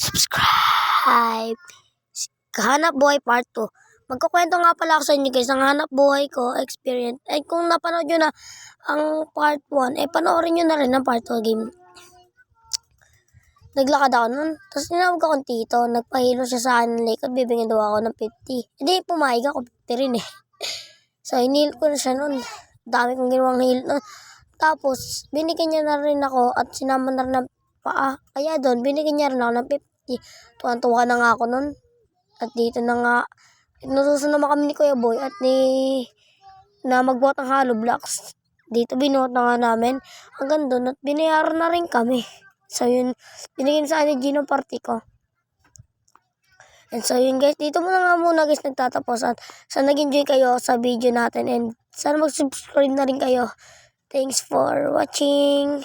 subscribe. Hanap buhay part 2. Magkukwento nga pala ako sa inyo guys ng hanap buhay ko, experience. Kung napanood nyo na ang part 1, panoorin nyo na rin ang part 2 game. Naglakad ako nun, tapos tinawag akong tito, nagpahilo siya sa akin ng likod, bibigyan daw ako ng 50. Hindi, pumayag ako, 50 rin eh. So, hinil ko na siya nun. Dami kong ginawang hil nun. Tapos, binigyan niya na rin ako at sinama na rin ng paa. Kaya doon, binigyan niya rin ako ng 50. Tuwan-tuwa na nga ako nun. At dito na nga, natusun naman kami ni Kuya Boy at na magbuhat ng hollow blocks. Dito binuhat na nga namin hanggang doon at binayaran na rin kami. So yun, binigyan sa akin Gino party ko. And so yun guys, dito muna guys nagtatapos at sana nag-enjoy kayo sa video natin and sana mag-subscribe na rin kayo. Thanks for watching.